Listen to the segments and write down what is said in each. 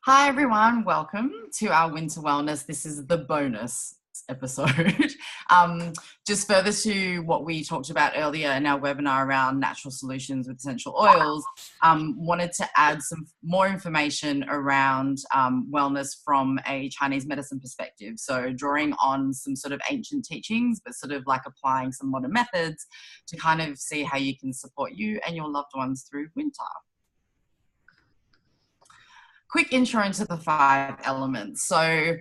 Hi everyone, welcome to our Winter Wellness. This is the bonus episode. Just further to what we talked about earlier in our webinar around natural solutions with essential oils, wanted to add some more information around wellness from a Chinese medicine perspective. So drawing on some sort of ancient teachings, but sort of like applying some modern methods to kind of see how you can support you and your loved ones through winter. Quick intro into the 5 elements. So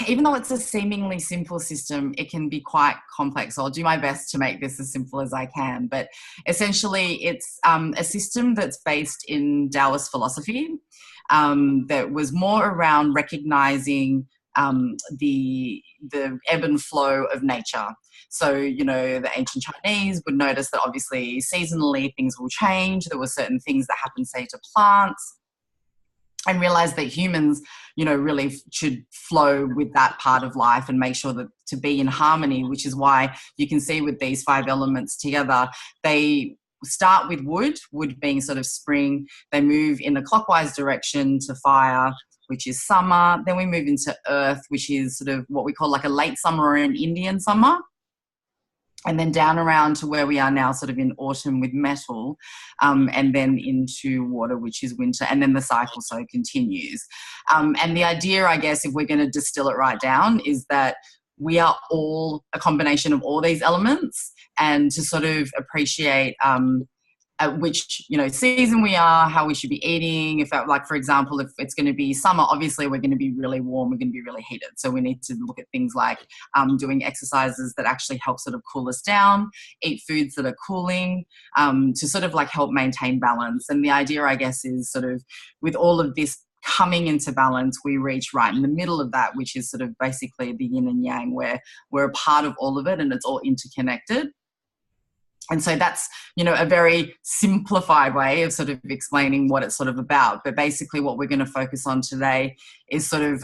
even though it's a seemingly simple system, it can be quite complex. I'll do my best to make this as simple as I can. But essentially, it's a system that's based in Taoist philosophy that was more around recognizing the ebb and flow of nature. So, the ancient Chinese would notice that obviously seasonally things will change. There were certain things that happen, say, to plants, and realize that humans, really should flow with that part of life and make sure that to be in harmony, which is why you can see with these 5 elements together, they start with wood being sort of spring. They move in a clockwise direction to fire, which is summer. Then we move into earth, which is sort of what we call like a late summer or an Indian summer. And then down around to where we are now, sort of in autumn with metal, and then into water, which is winter, and then the cycle so continues. And the idea, I guess, if we're going to distill it right down, is that we are all a combination of all these elements, and to sort of appreciate at which season we are, how we should be eating. If that, like, for example, if it's going to be summer, obviously we're going to be really warm, we're going to be really heated, so we need to look at things like doing exercises that actually help sort of cool us down, eat foods that are cooling, to sort of like help maintain balance. And the idea, I guess, is sort of with all of this coming into balance, we reach right in the middle of that, which is sort of basically the yin and yang, where we're a part of all of it and it's all interconnected. And so that's, a very simplified way of sort of explaining what it's sort of about. But basically what we're going to focus on today is sort of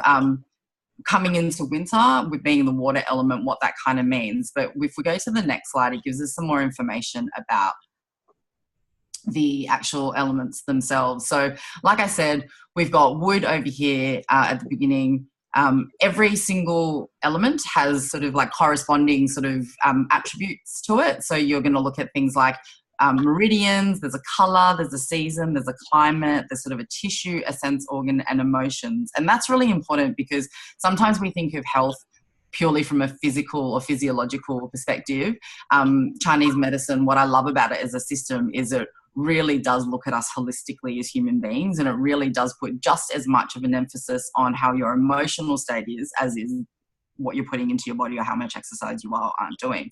coming into winter with being the water element, what that kind of means. But if we go to the next slide, it gives us some more information about the actual elements themselves. So like I said, we've got wood over here at the beginning. Every single element has sort of like corresponding sort of attributes to it. So you're going to look at things like meridians, there's a color, there's a season, there's a climate, there's sort of a tissue, a sense organ, and emotions. And that's really important because sometimes we think of health purely from a physical or physiological perspective. Chinese medicine, what I love about it as a system is it really does look at us holistically as human beings, and it really does put just as much of an emphasis on how your emotional state is as is what you're putting into your body or how much exercise you aren't doing.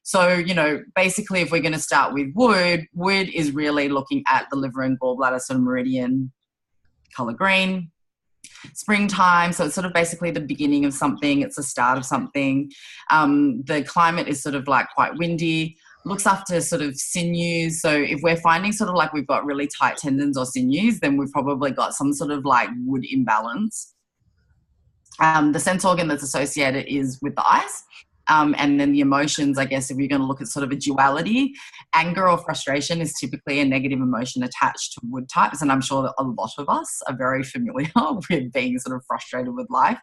So, basically if we're going to start with wood is really looking at the liver and gallbladder, sort of meridian, color green. Springtime, so it's sort of basically the beginning of something, it's the start of something. The climate is sort of like quite windy, looks after sort of sinews. So if we're finding sort of like we've got really tight tendons or sinews, then we've probably got some sort of like wood imbalance. The sense organ that's associated is with the eyes. And then the emotions, I guess, if you're going to look at sort of a duality, anger or frustration is typically a negative emotion attached to wood types. And I'm sure that a lot of us are very familiar with being sort of frustrated with life.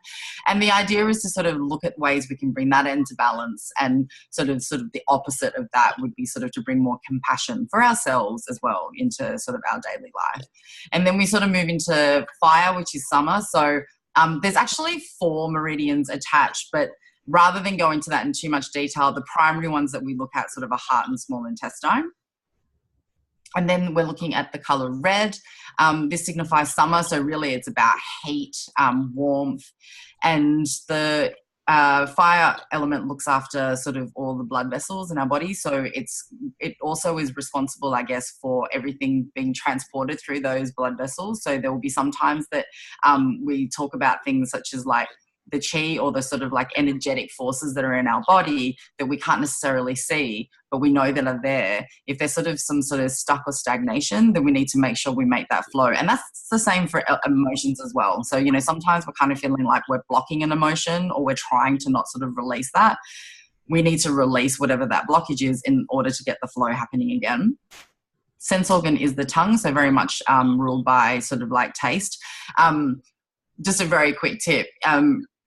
And the idea is to sort of look at ways we can bring that into balance, and sort of the opposite of that would be sort of to bring more compassion for ourselves as well into sort of our daily life. And then we sort of move into fire, which is summer. So there's actually 4 meridians attached, but rather than go into that in too much detail, the primary ones that we look at sort of are heart and small intestine. And then we're looking at the color red. This signifies summer, so really it's about heat, warmth, and the fire element looks after sort of all the blood vessels in our body. So it also is responsible, I guess, for everything being transported through those blood vessels. So there will be some times that we talk about things such as like the chi, or the sort of like energetic forces that are in our body that we can't necessarily see, but we know that are there. If there's sort of some sort of stuck or stagnation, then we need to make sure we make that flow. And that's the same for emotions as well. So, sometimes we're kind of feeling like we're blocking an emotion, or we're trying to not sort of release that. We need to release whatever that blockage is in order to get the flow happening again. sense organ is the tongue, so very much ruled by sort of like taste. Just a very quick tip.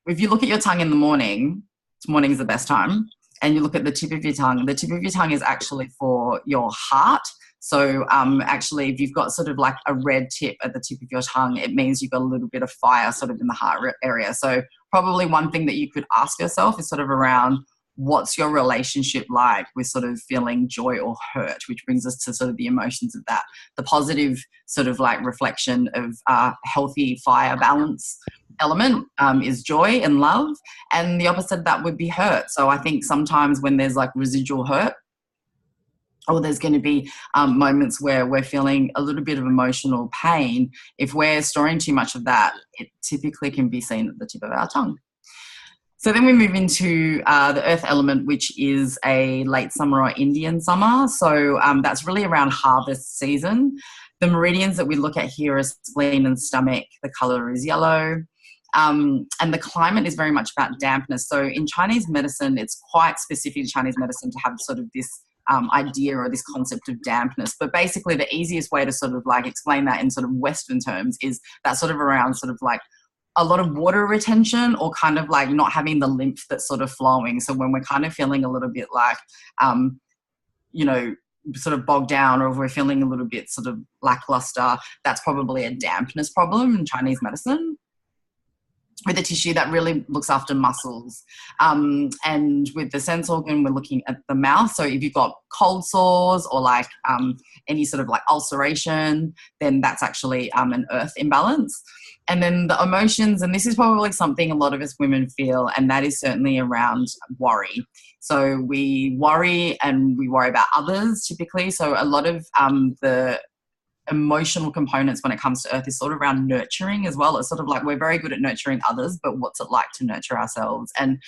If you look at your tongue in the morning is the best time, and you look at the tip of your tongue is actually for your heart. So actually, if you've got sort of like a red tip at the tip of your tongue, it means you've got a little bit of fire sort of in the heart area. So probably one thing that you could ask yourself is sort of around, what's your relationship like with sort of feeling joy or hurt, which brings us to sort of the emotions of that. The positive sort of like reflection of healthy fire balance element is joy and love, and the opposite of that would be hurt. So I think sometimes when there's like residual hurt, or there's going to be moments where we're feeling a little bit of emotional pain, if we're storing too much of that, it typically can be seen at the tip of our tongue. So then we move into the earth element, which is a late summer or Indian summer. So that's really around harvest season. The meridians that we look at here are spleen and stomach. The colour is yellow. And the climate is very much about dampness. So in Chinese medicine, it's quite specific to Chinese medicine to have sort of this idea or this concept of dampness. But basically the easiest way to sort of like explain that in sort of Western terms is that sort of around sort of like a lot of water retention, or kind of like not having the lymph that's sort of flowing. So when we're kind of feeling a little bit like, sort of bogged down, or if we're feeling a little bit sort of lackluster, that's probably a dampness problem in Chinese medicine. With the tissue, that really looks after muscles. And with the sense organ, we're looking at the mouth. So if you've got cold sores or like any sort of like ulceration, then that's actually an earth imbalance. And then the emotions, and this is probably something a lot of us women feel, and that is certainly around worry. So we worry, and we worry about others typically. So a lot of the emotional components when it comes to earth is sort of around nurturing as well. It's sort of like we're very good at nurturing others, but what's it like to nurture ourselves? And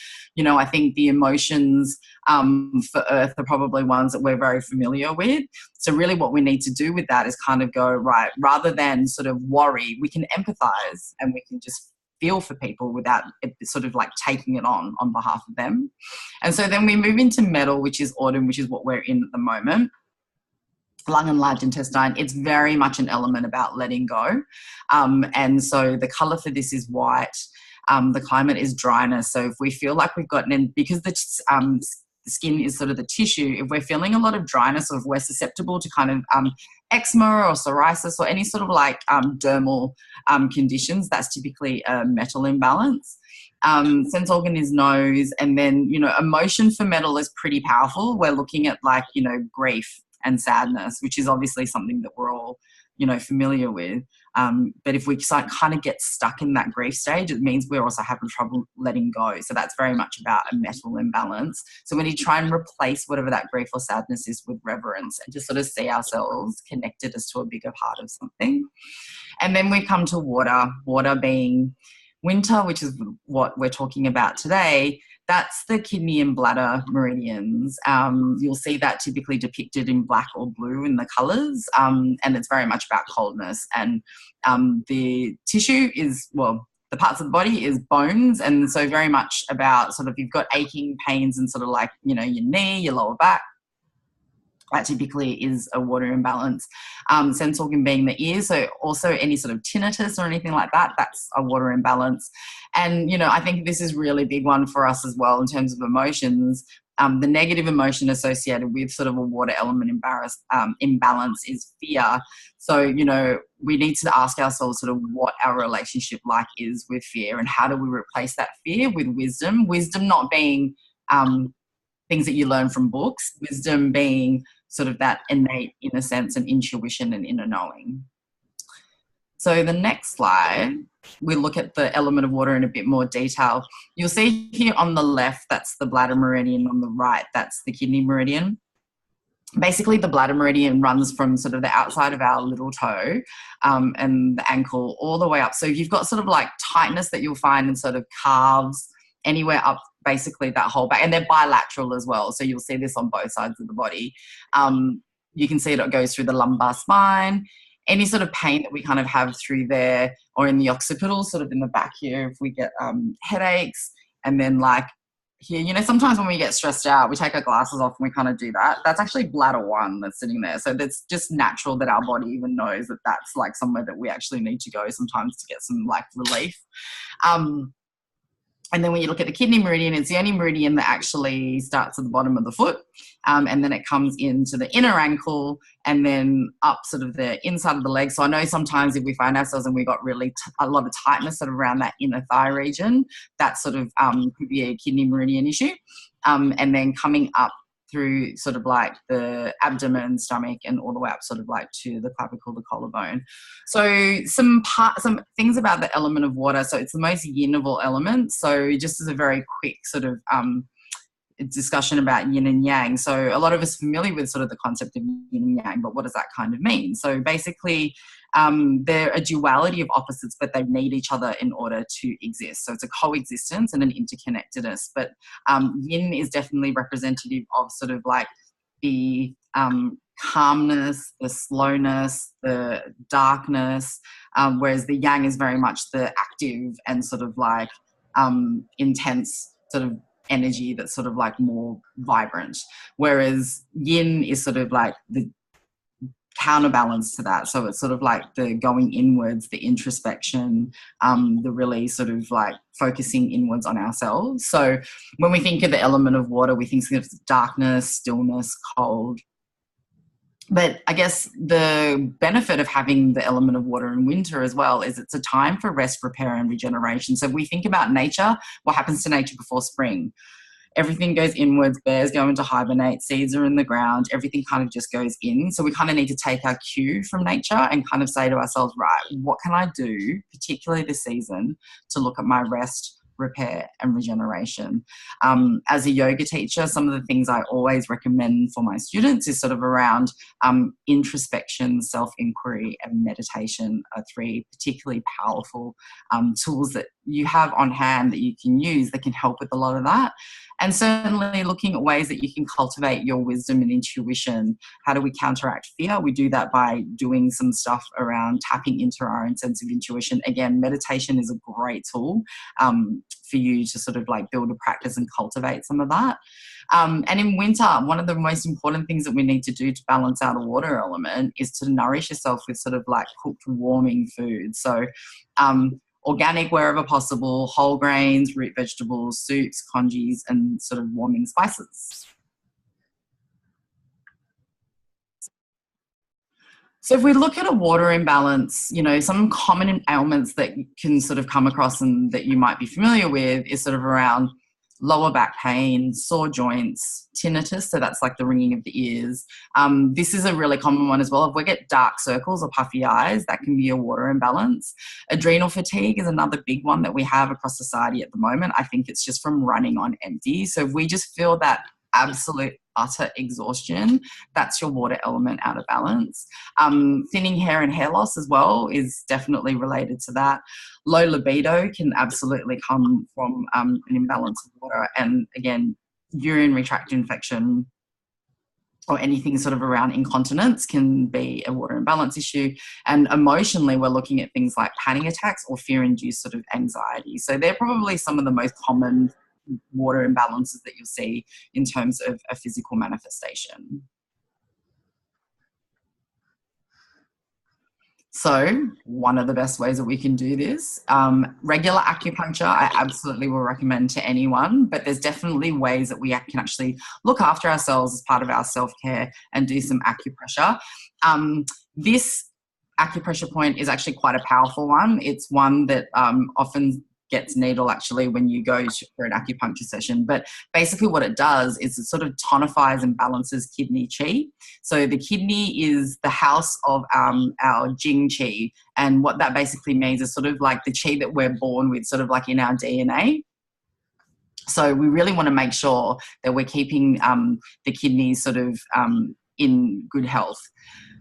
I think the emotions for earth are probably ones that we're very familiar with. So really what we need to do with that is kind of go, right, rather than sort of worry, we can empathize and we can just feel for people without it sort of like taking it on behalf of them. And so then we move into metal, which is autumn, which is what we're in at the moment. Lung and large intestine, it's very much an element about letting go. And so the colour for this is white. The climate is dryness. So if we feel like we've got, and because the skin is sort of the tissue, if we're feeling a lot of dryness, or if we're susceptible to kind of eczema or psoriasis or any sort of like dermal conditions, that's typically a metal imbalance. Sense organ is nose. And then, emotion for metal is pretty powerful. We're looking at like, grief and sadness, which is obviously something that we're all, familiar with. But if we kind of get stuck in that grief stage, it means we're also having trouble letting go. So that's very much about a metal imbalance. So when you try and replace whatever that grief or sadness is with reverence, and just sort of see ourselves connected as to a bigger part of something. And then we come to water being winter, which is what we're talking about today. That's the kidney and bladder meridians. You'll see that typically depicted in black or blue in the colours, and it's very much about coldness. And the tissue is, the parts of the body is bones, and so very much about sort of, you've got aching pains and sort of like, your knee, your lower back. That typically is a water imbalance. Sense organ being the ear, so also any sort of tinnitus or anything like that, that's a water imbalance. And, I think this is really a big one for us as well in terms of emotions. The negative emotion associated with sort of a water element imbalance is fear. So, we need to ask ourselves sort of what our relationship like is with fear, and how do we replace that fear with wisdom? Wisdom not being things that you learn from books, wisdom being sort of that innate inner sense and intuition and inner knowing. So the next slide, we look at the element of water in a bit more detail. You'll see here on the left, that's the bladder meridian. On the right, that's the kidney meridian. Basically, the bladder meridian runs from sort of the outside of our little toe and the ankle all the way up. So you've got sort of like tightness that you'll find in sort of calves, anywhere up basically that whole back, and they're bilateral as well. So you'll see this on both sides of the body. You can see it goes through the lumbar spine. Any sort of pain that we kind of have through there, or in the occipital, sort of in the back here, if we get headaches, and then like here. You know, sometimes when we get stressed out, we take our glasses off and we kind of do that. That's actually bladder 1 that's sitting there. So that's just natural that our body even knows that that's like somewhere that we actually need to go sometimes to get some like relief. And then when you look at the kidney meridian, it's the only meridian that actually starts at the bottom of the foot, and then it comes into the inner ankle and then up sort of the inside of the leg. So I know sometimes if we find ourselves and we got really a lot of tightness sort of around that inner thigh region, that sort of could be a kidney meridian issue. And then coming up through sort of like the abdomen, stomach, and all the way up sort of like to the clavicle, the collarbone. So some things about the element of water. So it's the most yin of all elements. So just as a very quick sort of discussion about yin and yang. So a lot of us are familiar with sort of the concept of yin and yang, but what does that kind of mean? So basically, they're a duality of opposites, but they need each other in order to exist. So it's a coexistence and an interconnectedness. But yin is definitely representative of sort of like the calmness, the slowness, the darkness, whereas the yang is very much the active and sort of like intense sort of energy that's sort of like more vibrant, whereas yin is sort of like the counterbalance to that. So it's sort of like the going inwards, the introspection, the really sort of like focusing inwards on ourselves. So when we think of the element of water, we think of darkness, stillness, cold. But I guess the benefit of having the element of water in winter as well is it's a time for rest, repair, and regeneration. So if we think about nature, what happens to nature before spring? Everything goes inwards, bears go into hibernate, seeds are in the ground, everything kind of just goes in. So we kind of need to take our cue from nature and kind of say to ourselves, right, what can I do, particularly this season, to look at my rest, repair, and regeneration? As a yoga teacher, some of the things I always recommend for my students is sort of around introspection, self-inquiry, and meditation are 3 particularly powerful tools that you have on hand that you can use that can help with a lot of that. And certainly looking at ways that you can cultivate your wisdom and intuition. How do we counteract fear? We do that by doing some stuff around tapping into our own sense of intuition. Again, meditation is a great tool for you to sort of like build a practice and cultivate some of that. And in winter, one of the most important things that we need to do to balance out a water element is to nourish yourself with sort of like cooked, warming food. So organic wherever possible, whole grains, root vegetables, soups, congees, and sort of warming spices. So if we look at a water imbalance, you know, some common ailments that can sort of come across and that you might be familiar with is sort of around lower back pain, sore joints, tinnitus, so that's like the ringing of the ears. This is a really common one as well. If we get dark circles or puffy eyes, that can be a water imbalance. Adrenal fatigue is another big one that we have across society at the moment. I think it's just from running on empty. So if we just feel that absolute utter exhaustion, that's your water element out of balance. Thinning hair and hair loss as well is definitely related to that. Low libido can absolutely come from an imbalance of water. And again, urinary tract infection or anything sort of around incontinence can be a water imbalance issue. And emotionally, we're looking at things like panic attacks or fear-induced sort of anxiety. So they're probably some of the most common water imbalances that you'll see in terms of a physical manifestation. So one of the best ways that we can do this, regular acupuncture, I absolutely will recommend to anyone, but there's definitely ways that we can actually look after ourselves as part of our self-care and do some acupressure. This acupressure point is actually quite a powerful one. It's one that often gets needle actually when you go for an acupuncture session. But basically what it does is it sort of tonifies and balances kidney qi. So the kidney is the house of our jing qi. And what that basically means is sort of like the qi that we're born with, sort of like in our DNA. So we really want to make sure that we're keeping the kidneys sort of in good health.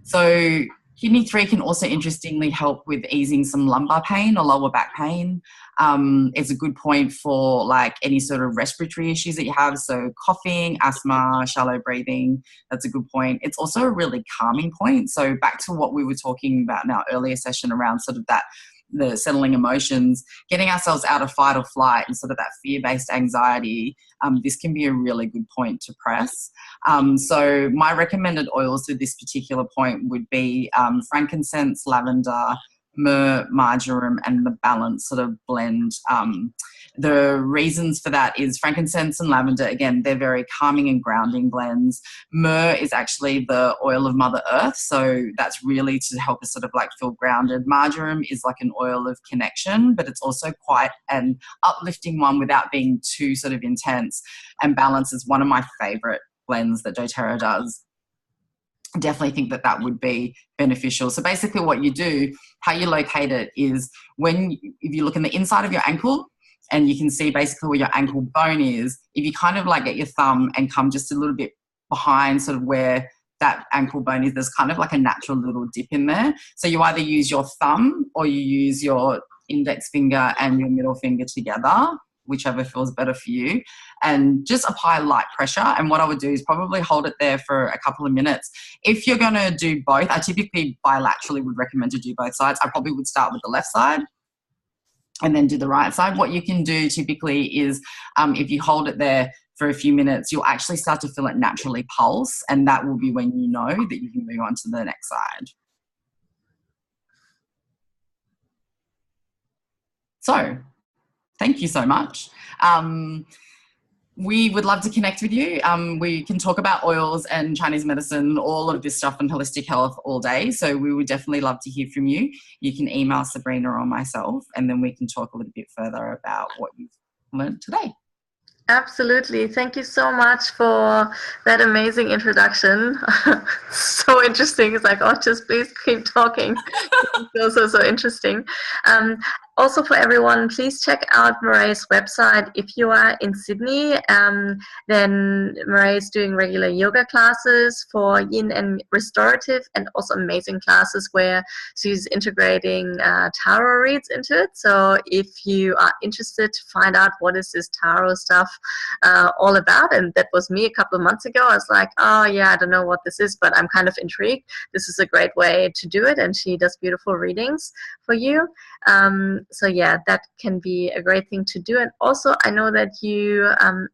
So Kidney 3 can also interestingly help with easing some lumbar pain or lower back pain. It's a good point for like any sort of respiratory issues that you have. So coughing, asthma, shallow breathing, that's a good point. It's also a really calming point. So back to what we were talking about in our earlier session around sort of that the settling emotions, getting ourselves out of fight or flight and sort of that fear-based anxiety, this can be a really good point to press. So my recommended oils to this particular point would be frankincense, lavender, myrrh, marjoram, and the balance sort of blend. The reasons for that is frankincense and lavender, again, they're very calming and grounding blends. Myrrh is actually the oil of Mother Earth, so that's really to help us sort of like feel grounded. Marjoram is like an oil of connection, but it's also quite an uplifting one without being too sort of intense. And balance is one of my favorite blends that doTERRA does. Definitely think that that would be beneficial. So basically what you do, how you locate it is if you look in the inside of your ankle, and you can see basically where your ankle bone is, if you kind of like get your thumb and come just a little bit behind sort of where that ankle bone is, there's kind of like a natural little dip in there. So you either use your thumb or you use your index finger and your middle finger together, whichever feels better for you, and just apply light pressure. And what I would do is probably hold it there for a couple of minutes. If you're going to do both, I typically bilaterally would recommend to do both sides. I probably would start with the left side and then do the right side. What you can do typically is if you hold it there for a few minutes, you'll actually start to feel it naturally pulse, and that will be when you know that you can move on to the next side. So thank you so much. We would love to connect with you. We can talk about oils and Chinese medicine, all of this stuff and holistic health all day. So we would definitely love to hear from you. You can email Sabrina or myself, and then we can talk a little bit further about what you've learned today. Absolutely. Thank you so much for that amazing introduction. So interesting. It's like, oh, just please keep talking. It's so interesting. Also for everyone, please check out Marae's website. If you are in Sydney, then Marae is doing regular yoga classes for yin and restorative, and also amazing classes where she's integrating tarot reads into it. So if you are interested to find out what is this tarot stuff all about, and that was me a couple of months ago, I was like, oh yeah, I don't know what this is, but I'm kind of intrigued. This is a great way to do it, and she does beautiful readings for you. So yeah, that can be a great thing to do. And also I know that you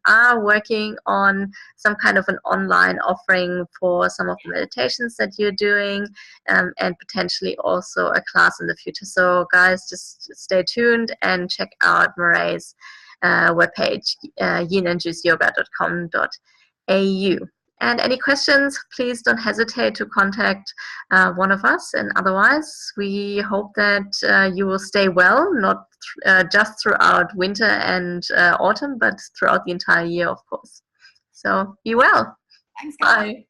are working on some kind of an online offering for some of the meditations that you're doing, and potentially also a class in the future. So guys, just stay tuned and check out Marae's webpage, yinandjuiceyoga.com.au. And any questions, please don't hesitate to contact one of us. And otherwise, we hope that you will stay well, not just throughout winter and autumn, but throughout the entire year, of course. So be well. Thanks, guys. Bye.